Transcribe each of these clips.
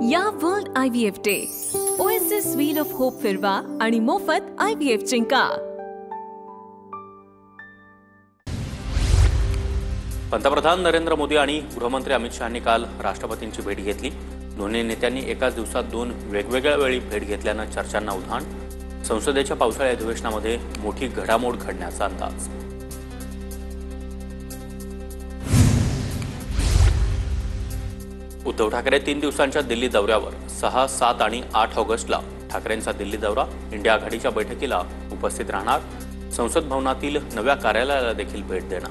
या world IVF day OSS wheel of hope फिरवा आणि मोफत IVF जिंका। पंतप्रधान नरेंद्र मोदी आणि गृहमंत्री अमित शहानी काल राष्ट्रपतींची भेट घेतली। दोन्ही नेत्यांनी एकाच दिवसात दोन वेगवेगळ्या वेळी भेट घेतल्यानं चर्चांना उधाण। संसदेच्या पावसाळी अधिवेशनामध्ये मोठी घडामोड घडण्याचा अंदाज। उद्धव ठाकरे 3 दिवसांच्या दिल्ली दौऱ्यावर 6, 7 आणि 8 ऑगस्टला ठाकरेंचा दिल्ली दौरा। इंडिया आघाडीच्या बैठकीला उपस्थित राहणार। संसद भवनातील नव्या कार्यालयाला देखील भेट देणार।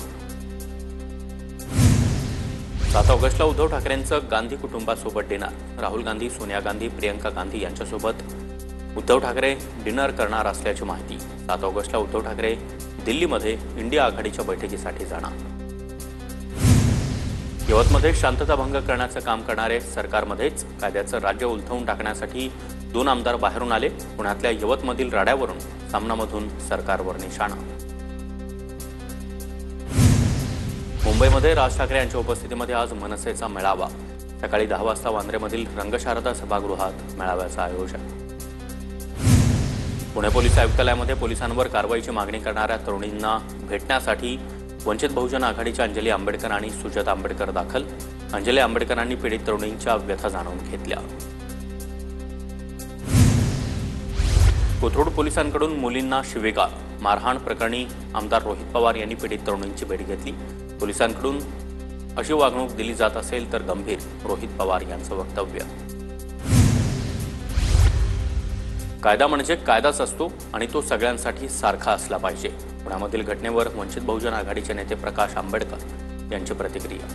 7 ऑगस्टला उद्धव ठाकरेंचं गांधी कुटुंबासोबत डिनर। राहुल गांधी, सोनिया गांधी, प्रियंका गांधी यांच्यासोबत उद्धव ठाकरे डिनर करणार असल्याची माहिती। 7 ऑगस्टला उद्धव ठाकरे दिल्लीमध्ये इंडिया आघाडीच्या बैठकीसाठी जाणार। यवतमध्ये शांतता भंग करण्याचं काम करणारे सरकारमध्येच कायद्याचं राज्य उलथवून टाकण्यासाठी 2 आमदार बाहेरून आले। पुण्यातल्या यवतमधील राड्यावरून सामनामधून सरकारवर निशाणा। मुंबईमध्ये राज ठाकरे यांच्या उपस्थितीमध्ये आज मनसेचा मेळावा। सकाळी 10 वाजता वांद्रेमधील रंगशारदा सभागृहात मेळाव्याचं आयोजन। पुणे पोलीस आयुक्तालयामध्ये पोलिसांवर कारवाईची मागणी करणाऱ्या तरुणींना भेटण्यासाठी वंचित बहुजन आघाडीच्या अंजली आंबेडकर आणि सुजाता आंबेडकर दाखल। अंजली आंबेडकरांनी पीडित तरुणींच्या व्यथा जाणून घेतल्या। कोथरूड पोलिसांकडून मुलींना शिवीगाळ। मारहाण प्रकरणी आमदार रोहित पवार यांनी पीडित तरुणींची भेट घेतली। पोलिसांकडून अशी वागणूक दिली जात असेल तर गंभीर, रोहित पवार यांचं वक्तव्य। कायदा म्हणजे कायदाच असतो आणि तो सगळ्यांसाठी सारखा असला पाहिजे। पुण्यामधील घटनेवर वंचित बहुजन आघाडीचे नेते प्रकाश आंबेडकर यांची प्रतिक्रिया।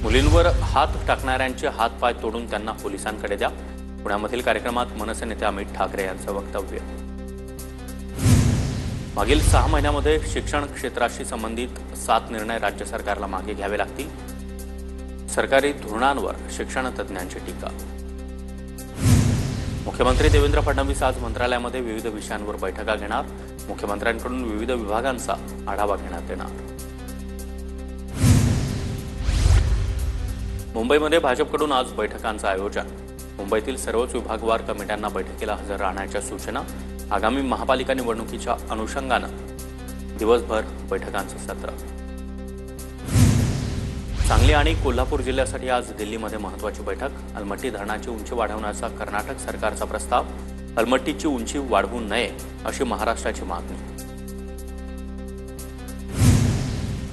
मुलींवर हात टाकणाऱ्यांचे हातपाय तोडून त्यांना पोलिसांकडे द्या। पुण्यामधील कार्यक्रमात मनसे नेते अमित ठाकरे यांचं वक्तव्य। मागील 6 महिन्यामध्ये शिक्षण क्षेत्राशी संबंधित 7 निर्णय राज्य सरकारला मागे घ्यावे लागतील। सरकारी धोरणांवर शिक्षण तज्ज्ञांची टीका। मुख्यमंत्री देवेंद्र फडणवीस आज मंत्रालयामध्ये विविध विषयांवर बैठका घेणार। मुख्यमंत्र्यांकडून विविध विभागांचा आढावा घेण्यात येणार। मुंबईमध्ये भाजपकडून आज बैठकांचं आयोजन। मुंबईतील सर्वच विभागवार कमिट्यांना बैठकीला हजर राहण्याच्या सूचना। आगामी महापालिका निवडणुकीच्या अनुषंगानं दिवसभर बैठकांचं सत्र। सांगली आणि कोल्हापूर जिल्ह्यासाठी आज दिल्लीमध्ये महत्त्वाची बैठक। अलमट्टी धरणाची उंची वाढवण्याचा कर्नाटक सरकारचा प्रस्ताव। अलमट्टीची उंची वाढवू नये अशी महाराष्ट्राची मागणी।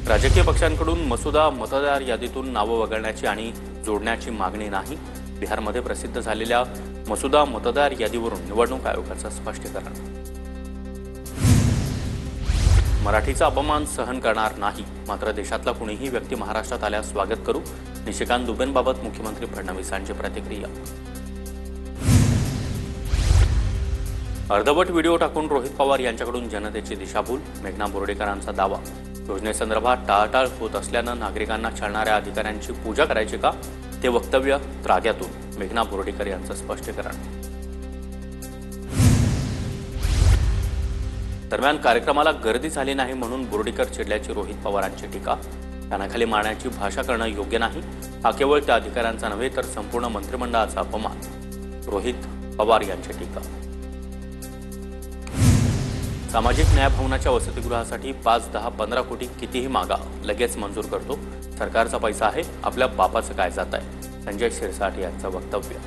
राजकीय पक्षांकडून मसुदा मतदार यादीतून नावं वगळण्याची आणि जोडण्याची मागणी नाही। बिहारमध्ये प्रसिद्ध झालेल्या मसुदा मतदार यादीवरून निवडणूक आयोगाचं स्पष्टीकरण। मराठीचा अपमान सहन करणार नाही, मात्र देशातला कुणीही व्यक्ती महाराष्ट्रात आल्यास स्वागत करू। निशिकांत दुबेंबाबत मुख्यमंत्री फडणवीसांची प्रतिक्रिया। अर्धवट व्हिडिओ टाकून रोहित पवार यांच्याकडून जनतेची दिशाभूल। मेघना बोर्डीकरांचा दावा। योजनेसंदर्भात टाळाटाळ होत असल्यानं नागरिकांना छळणाऱ्या अधिकाऱ्यांची पूजा करायची का, ते वक्तव्य त्राग्यातून मेघना बोर्डीकर यांचं स्पष्टीकरण। दरम्यान कार्यक्रमाला गर्दी झाली नाही म्हणून बोर्डीकर चिडल्याची रोहित पवारांची टीका। कानाखाली मारण्याची भाषा करणं योग्य नाही, हा केवळ त्या अधिकाऱ्यांचा नव्हे तर संपूर्ण मंत्रिमंडळाचा अपमान, रोहित पवार यांची टीका। सामाजिक न्याय भवनाच्या वसतिगृहासाठी 5, 10, 15 कोटी कितीही मागा, लगेच मंजूर करतो। सरकारचा पैसा आहे, आपल्या बापाचं काय जात आहे, संजय शिरसाट यांचं वक्तव्य।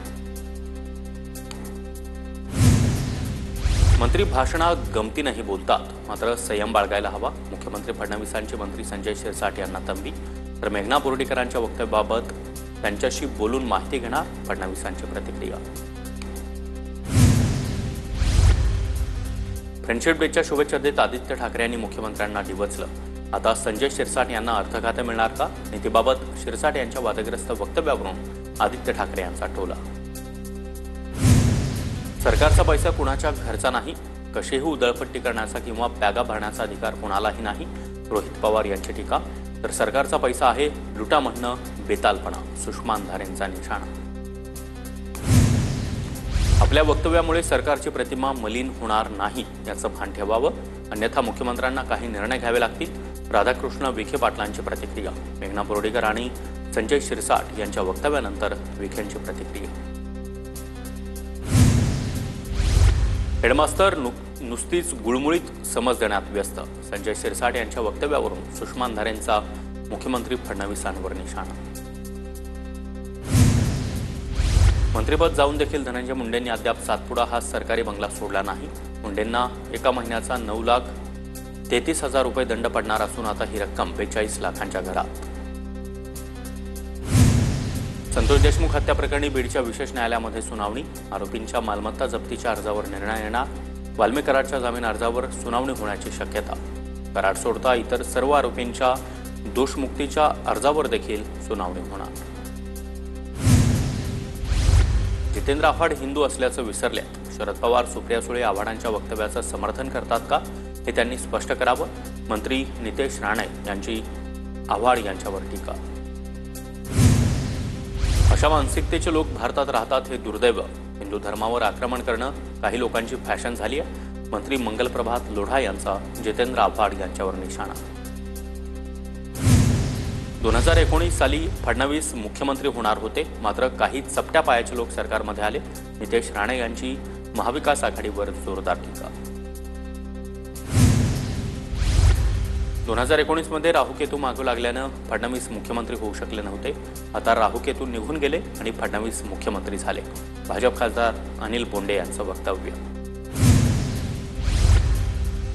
मंत्री भाषणात गमतीनंही बोलतात, मात्र संयम बाळगायला हवा। मुख्यमंत्री फडणवीसांची मंत्री संजय शिरसाट यांना तंबी। तर मेघना बोर्डीकरांच्या वक्तव्याबाबत त्यांच्याशी बोलून माहिती घेणार, फडणवीसांची प्रतिक्रिया। फ्रेंडशिप डेच्या शुभेच्छा देत आदित्य ठाकरे यांनी मुख्यमंत्र्यांना डिवचलं। आता संजय शिरसाट यांना अर्थखाते मिळणार का, नीतीबाबत शिरसाट यांच्या वादग्रस्त वक्तव्यावरून आदित्य ठाकरे यांचा टोला। सरकारचा पैसा कुणाच्या घरचा नाही, कशीही उधळपट्टी करण्याचा किंवा बॅगा भरण्याचा अधिकार कुणालाही नाही, रोहित पवार यांची टीका। तर सरकारचा पैसा आहे लुटा म्हणणं बेतालपणा, सुषमा अंधारेंचा निशाणा। आपल्या वक्तव्यामुळे सरकारची प्रतिमा मलिन होणार नाही याचं भान ठेवावं, अन्यथा मुख्यमंत्र्यांना काही निर्णय घ्यावे लागतील। राधाकृष्ण विखे पाटलांची प्रतिक्रिया। मेघना बोर्डीकर आणि संजय शिरसाट यांच्या वक्तव्यानंतर विखेंची प्रतिक्रिया. हेडमास्तर नुसतीच गुळमुळीत समज देण्यात व्यस्त. संजय शिरसाट यांच्या वक्तव्यावरून सुषमा अंधारेंचा मुख्यमंत्री फडणवीसांवर निशाणा. मंत्रिपद जाऊन देखील धनंजय मुंडेंनी अद्याप सातपुडा हा सरकारी बंगला सोडला नाही. मुंडेंना एका महिन्याचा 9,33,000 रुपये दंड पडणार असून आता ही रक्कम 42 लाखांच्या घरात. संतोष देशमुख हत्या प्रकरणी बीडच्या विशेष न्यायालयामध्ये सुनावणी. आरोपींच्या मालमत्ता जप्तीच्या अर्जावर निर्णय येणार. वाल्मी कराडच्या जामीन अर्जावर सुनावणी होण्याची शक्यता. कराड सोडता इतर सर्व आरोपींच्या दोषमुक्तीच्या अर्जावर देखील सुनावणी होणार. जितेंद्र आव्हाड हिंदू असल्याचं विसरल्यात. शरद पवार, सुप्रिया सुळे आव्हाडांच्या वक्तव्याचं समर्थन करतात का हे त्यांनी स्पष्ट करावं. मंत्री नितेश राणे यांची आव्हाड यांच्यावर टीका. अशा मानसिकतेचे लोक भारतात राहतात हे दुर्दैव. हिंदू धर्मावर आक्रमण करणं काही लोकांची फॅशन झाली आहे. मंत्री मंगलप्रभात लोढा यांचा जितेंद्र आव्हाड यांच्यावर निशाणा. 2019 साली फडणवीस मुख्यमंत्री होणार होते, मात्र काही चपट्या पायाचे लोक सरकारमध्ये आले. नितेश राणे यांची महाविकास आघाडीवर जोरदार टीका. 2019 मध्ये राहुकेतू मागू लागल्यानं फडणवीस मुख्यमंत्री होऊ शकले नव्हते. आता राहुकेतू निघून गेले आणि फडणवीस मुख्यमंत्री झाले. भाजप खासदार अनिल बोंडे यांचं वक्तव्य.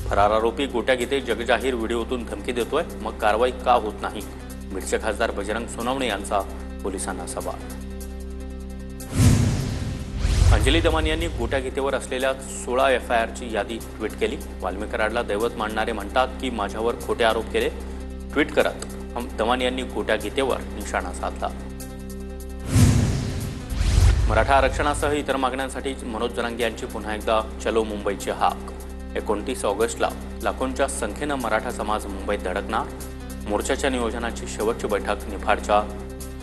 फरार आरोपी गोट्या गीते जगजाहीर व्हिडिओतून धमकी देतोय, मग कारवाई का होत नाही? बीडचे खासदार बजरंग सोनवणे यांचा पोलिसांना सवाल. अंजली दमानी यांनी गोट्या गीतेवर असलेल्या 16 FIRची यादी ट्विट केली. वाल्मी कराडला दैवत मानणारे म्हणतात की माझ्यावर खोटे आरोप केले. ट्विट करत दमानी यांनी गोट्या गीतेवर निशाणा साधला. मराठा आरक्षणासह इतर मागण्यांसाठी मनोज जरांगे यांची पुन्हा एकदा चलो मुंबईची हाक. 29 ऑगस्टला लाखोंच्या संख्येनं मराठा समाज मुंबईत धडकणार. मोर्चाच्या नियोजनाची शेवटची बैठक निफाडच्या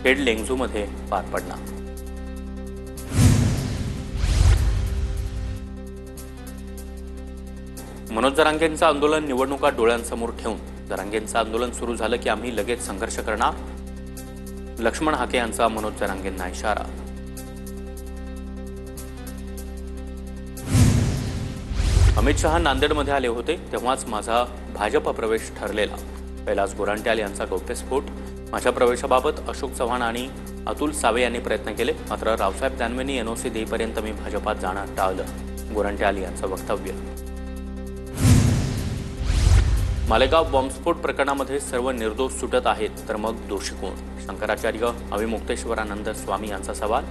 हेड लेंगझूमध्ये पार पडणार. मनोज जरांगेंचं आंदोलन निवडणुका डोळ्यांसमोर ठेवून जरांगेंचं आंदोलन सुरू झालं की आम्ही लगेच संघर्ष करणार. लक्ष्मण हाके यांचा मनोज जरांगेंना इशारा. अमित शहा नांदेडमध्ये आले होते तेव्हाच माझा भाजप प्रवेश ठरलेला. कैलास गोरांट्याल यांचा गौप्यस्फोट. माझ्या प्रवेशाबाबत अशोक चव्हाण आणि अतुल सावे यांनी प्रयत्न केले, मात्र रावसाहेब दानवेंनी NOC देईपर्यंत मी भाजपात जाणं टाळलं. गोरांट्याल यांचं वक्तव्य. मालेगाव बॉम्बस्फोट प्रकरणामध्ये सर्व निर्दोष सुटत आहेत तर मग दोषी कोण? शंकराचार्य अविमुक्तेश्वरानंद स्वामी यांचा सवाल.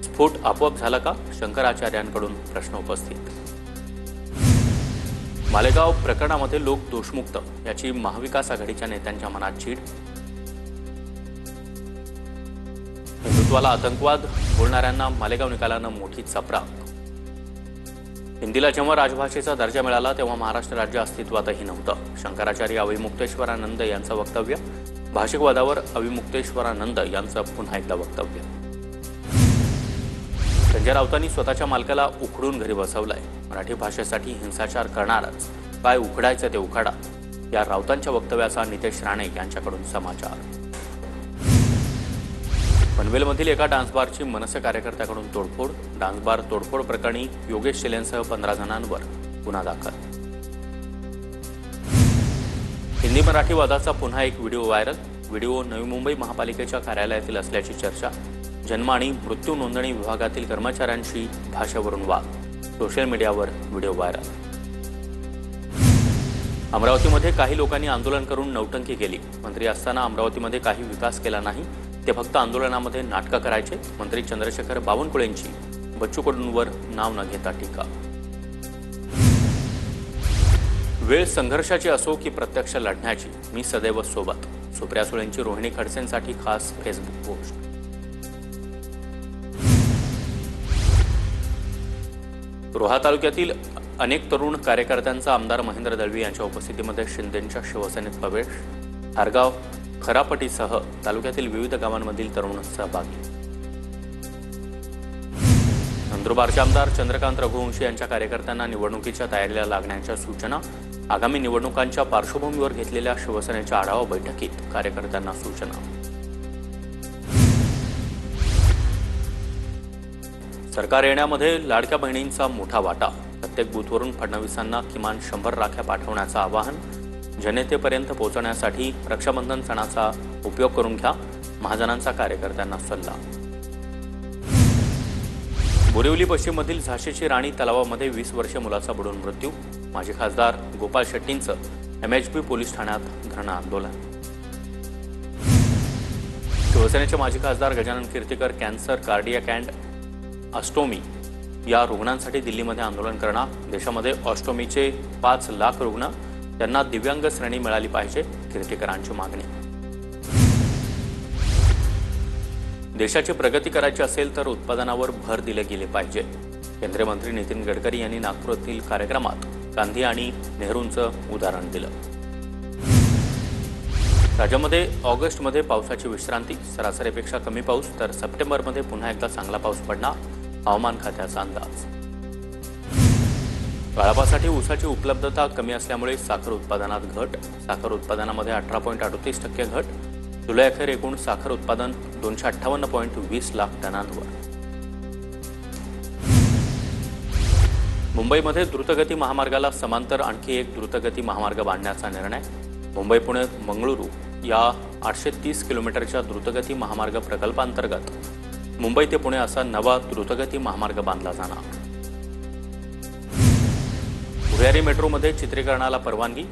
स्फोट आपोआप झाला का? शंकराचार्यांकडून प्रश्न उपस्थित. मालेगाव प्रकरणामध्ये लोक दोषमुक्त याची महाविकास आघाडीच्या नेत्यांच्या मनात चीड. हिंदुत्वाला आतंकवाद बोलणाऱ्यांना मालेगाव निकालानं मोठी चपराक. हिंदीला जेव्हा राजभाषेचा दर्जा मिळाला तेव्हा महाराष्ट्र राज्य अस्तित्वातही नव्हतं. शंकराचार्य अविमुक्तेश्वरानंद यांचं वक्तव्य. भाषिक वादावर अविमुक्तेश्वरानंद यांचं पुन्हा एकदा वक्तव्य. संजय राऊतांनी स्वतःच्या मालकाला उखडून घरी बसवलंय. मराठी भाषेसाठी हिंसाचार करणारच, काय उखडायचं ते उखाडा. या राऊतांच्या वक्तव्याचा नितेश राणे यांच्याकडून समाचार. पनवेलमधील एका डान्सबारची मनसे कार्यकर्त्याकडून तोडफोड. डान्सबार तोडफोड प्रकरणी योगेश शेलेंसह 15 जणांवर गुन्हा दाखल. हिंदी मराठी वादाचा पुन्हा एक video viral. Video Navi Mumbai महापालिकेच्या कार्यालयातील असल्याची चर्चा. जन्म आणि मृत्यू नोंदणी विभागातील कर्मचाऱ्यांशी भाषेवरून वाद. सोशल मीडियावर व्हिडिओ व्हायरल. अमरावतीमध्ये काही लोकांनी आंदोलन करून नौटंकी केली. मंत्री असताना अमरावतीमध्ये काही विकास केला नाही, ते फक्त आंदोलनामध्ये नाटकं करायचे. मंत्री चंद्रशेखर बावनकुळेंची बच्चू कडूंवर नाव न घेता टीका. वेळ संघर्षाची असो की प्रत्यक्ष लढण्याची, मी सदैव सोबत. सुप्रिया सुळेंची रोहिणी खडसेंसाठी खास फेसबुक पोस्ट. रोहा तालुक्यातील अनेक तरुण कार्यकर्त्यांचा आमदार महेंद्र दळवी यांच्या उपस्थितीमध्ये शिंदेंच्या शिवसेनेत प्रवेश. हारगाव, खरापटीसह तालुक्यातील विविध गावांमधील तरुण सहभागी. नंदुरबारचे आमदार चंद्रकांत रघुवंशी यांच्या कार्यकर्त्यांना निवडणुकीच्या तयारीला लागण्याच्या सूचना. आगामी निवडणुकांच्या पार्श्वभूमीवर घेतलेल्या शिवसेनेच्या आढावा बैठकीत कार्यकर्त्यांना सूचना. सरकार येण्यामध्ये लाडक्या बहिणींचा मोठा वाटा. प्रत्येक बूथवरून फडणवीसांना किमान 100 राख्या पाठवण्याचं आवाहन. जनतेपर्यंत पोहोचण्यासाठी रक्षाबंधन सणाचा उपयोग करून घ्या. महाजनांचा कार्यकर्त्यांना सल्ला. बोरिवली पश्चिममधील झाशीची राणी तलावामध्ये 20 वर्षीय मुलाचा बुडून मृत्यू. माजी खासदार गोपाळ शेट्टींचं MHB पोलीस ठाण्यात धरणं आंदोलन. शिवसेनेचे माजी खासदार Gajanan Kirtikar cancer, cardiac and ostomy या रुग्णांसाठी दिल्लीमध्ये आंदोलन करणार. देशामध्ये ऑस्टोमीचे 5 लाख रुग्ण, त्यांना दिव्यांग श्रेणी मिळाली पाहिजे, कीर्तीकरांची मागणी. देशाची प्रगती करायची असेल तर उत्पादनावर भर दिले गेले पाहिजे. केंद्रीय मंत्री नितीन गडकरी यांनी नागपुरातील कार्यक्रमात गांधी आणि नेहरूंचं उदाहरण दिलं. राज्यामध्ये ऑगस्टमध्ये पावसाची विश्रांती. सरासरीपेक्षा कमी पाऊस तर सप्टेंबरमध्ये पुन्हा एकदा चांगला पाऊस पडणार, हवामान खात्याचा अंदाज. गाळपासाठी ऊसाची उपलब्धता कमी असल्यामुळे साखर उत्पादनात घट. साखर उत्पादनामध्ये 18.38% घट. जुलै अखेर एकूण साखर उत्पादन 258.20 लाख टनांवर. मुंबईमध्ये द्रुतगती महामार्गाला समांतर आणखी एक द्रुतगती महामार्ग बांधण्याचा निर्णय. मुंबई पुणे मंगळुरू या 830 किलोमीटरच्या द्रुतगती महामार्ग प्रकल्पांतर्गत मुंबई ते पुणे असा नवा द्रुतगती महामार्ग बांधला जाणार. भुयारी मेट्रोमध्ये चित्रीकरणाला परवानगी.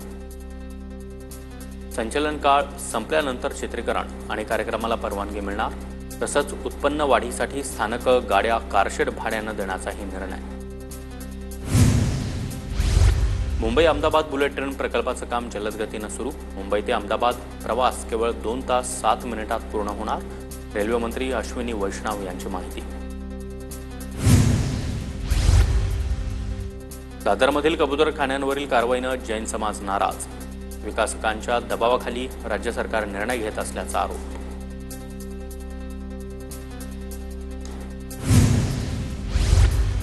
संचलन काळ संपल्यानंतर चित्रीकरण आणि कार्यक्रमाला परवानगी मिळणार. तसंच उत्पन्न वाढीसाठी स्थानक गाड्या कारशेड भाड्यानं देण्याचाही निर्णय. मुंबई अहमदाबाद बुलेट ट्रेन प्रकल्पाचं काम जलद गतीनं सुरू. मुंबई ते अहमदाबाद प्रवास केवळ 2 तास 7 मिनिटात पूर्ण होणार. रेल्वे मंत्री अश्विनी वैष्णव यांची माहिती. दादरमधील कबुतरखान्यांवरील कारवाईनं जैन समाज नाराज. विकासकांच्या दबावाखाली राज्य सरकार निर्णय घेत असल्याचा आरोप.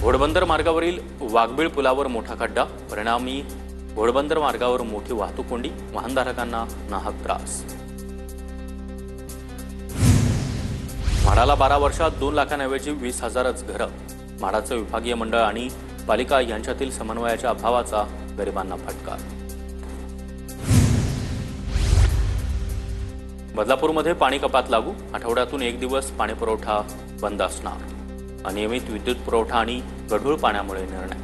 घोडबंदर मार्गावरील वाघबीळ पुलावर मोठा खड्डा. परिणामी घोडबंदर मार्गावर मोठी वाहतूक कोंडी. वाहनधारकांना नाहक त्रास. म्हाडाला 12 वर्षात 2 लाखांऐवजी 20,000च घरं. म्हाडाचं विभागीय मंडळ आणि पालिका यांच्यातील समन्वयाच्या अभावाचा गरिबांना फटका. बदलापूरमध्ये पाणी कपात लागू. आठवड्यातून 1 दिवस पाणी पुरवठा बंद असणार. अनियमित विद्युत पुरवठा आणि गढूळ पाण्यामुळे निर्णय.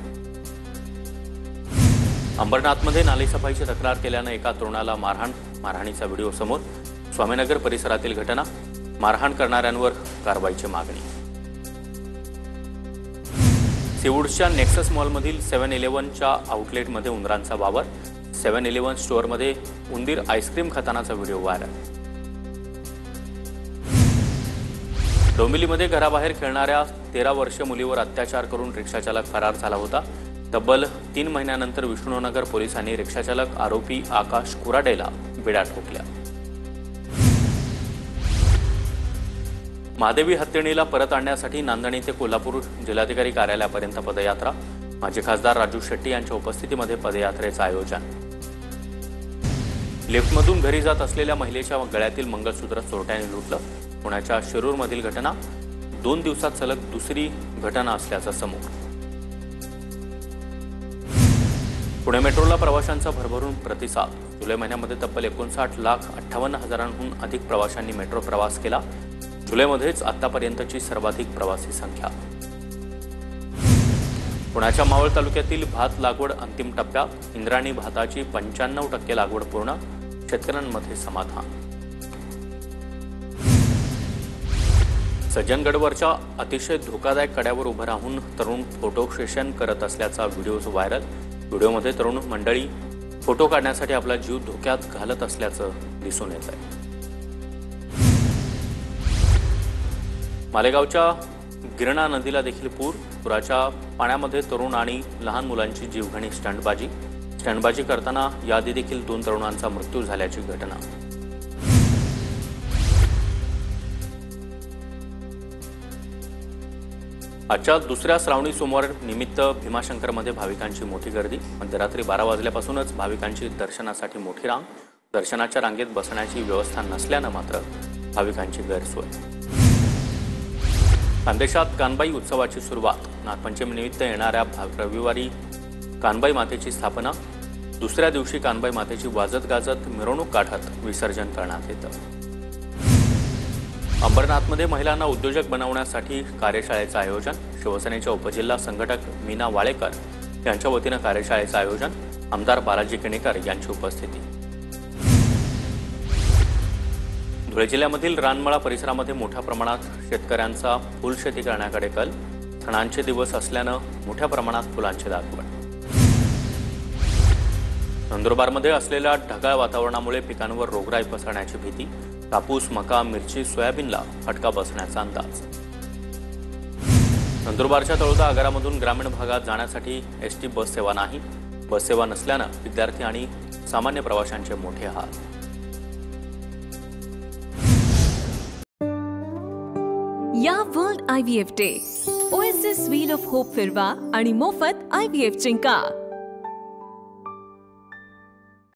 अंबरनाथमध्ये नालेसफाईची तक्रार केल्यानं एका तरुणाला मारहाण. मारहाणीचा व्हिडिओ समोर. स्वामीनगर परिसरातील घटना. मारहाण करणाऱ्यांवर कारवाईची मागणी. सीवूड्सच्या नेक्सस मॉलमधील 7-Elevenच्या आउटलेटमध्ये उंदरांचा वावर. 7-Eleven स्टोअरमध्ये उंदीर आईस्क्रीम खातानाचा व्हिडिओ व्हायरल. डोंबिवलीमध्ये घराबाहेर खेळणाऱ्या 13 वर्षीय मुलीवर अत्याचार करून रिक्षाचालक फरार झाला होता. तब्बल 3 महिन्यानंतर विष्णुनगर पोलिसांनी रिक्षाचालक आरोपी आकाश कुराडेला बेड्या ठोकल्या. महादेवी हत्तीणीला परत आणण्यासाठी नांदणी ते कोल्हापूर जिल्हाधिकारी कार्यालयापर्यंत पदयात्रा. माजी खासदार राजू शेट्टी यांच्या उपस्थितीमध्ये पदयात्रेचं आयोजन. लिफ्टमधून घरी जात असलेल्या महिलेच्या गळ्यातील मंगळसूत्र चोरट्याने लुटलं. पुण्याच्या शिरूरमधील घटना. 2 दिवसात सलग दुसरी घटना असल्याचं समोर. पुणे मेट्रोला प्रवाशांचा भरभरून प्रतिसाद. जुलै महिन्यामध्ये तब्बल 59,58,000हून अधिक प्रवाशांनी मेट्रो प्रवास केला. जुलैमध्येच आतापर्यंतची सर्वाधिक प्रवासी संख्या. पुण्याच्या मावळ तालुक्यातील भात लागवड अंतिम टप्प्यात. इंद्रायणी भाताची 95% लागवड पूर्ण. शेतकऱ्यांमध्ये समाधान. सज्जनगडवरच्या अतिशय धोकादायक कड्यावर उभं राहून तरुण फोटो सेशन करत असल्याचा व्हिडिओ व्हायरल. व्हिडिओमध्ये तरुण मंडळी फोटो काढण्यासाठी आपला जीव धोक्यात घालत असल्याचं दिसून येत आहे. मालेगावच्या गिरणा नदीला देखील पूर. पुराच्या पाण्यामध्ये तरुण आणि लहान मुलांची जीवघेणी स्टंटबाजी करताना याआधी देखील 2 तरुणांचा मृत्यू झाल्याची घटना. आजच्या दुसऱ्या श्रावणी सोमवार निमित्त भीमाशंकरमध्ये भाविकांची मोठी गर्दी. मध्यरात्री 12 वाजल्यापासूनच भाविकांची दर्शनासाठी मोठी रांग. दर्शनाच्या रांगेत बसण्याची व्यवस्था नसल्यानं मात्र भाविकांची गैरसोय. खानदेशात कानबाई उत्सवाची सुरुवात. नागपंचमीनिमित्त येणाऱ्या रविवारी कानबाई मातेची स्थापना. दुसऱ्या दिवशी कानबाई मातेची वाजत गाजत मिरवणूक काढत विसर्जन करण्यात येतं. अंबरनाथमध्ये महिलांना उद्योजक बनवण्यासाठी कार्यशाळेचं आयोजन. शिवसेनेच्या उपजिल्हा संघटक मीना वाळेकर यांच्या वतीनं कार्यशाळेचं आयोजन. आमदार बालाजी किणेकर यांची उपस्थिती. धुळे जिल्ह्यामधील रानमळा परिसरामध्ये मोठ्या प्रमाणात शेतकऱ्यांचा फुलशेती करण्याकडे कल. सणांचे दिवस असल्यानं मोठ्या प्रमाणात फुलांची लागवड. नंदुरबारमध्ये असलेल्या ढगाळ वातावरणामुळे पिकांवर रोगराई पसरण्याची भीती. कापूस, मका, मिरची, सोयाबीनला फटका बसण्याचा अंदाज. नंदुरबारच्या तळोदा आगारामधून ग्रामीण भागात जाण्यासाठी एसटी बस सेवा नाही. बस सेवा नसल्यानं विद्यार्थी आणि सामान्य प्रवाशांचे मोठे हाल. या world IVF day OSS wheel of hope फिरवा आणि मोफत IVF जिंका.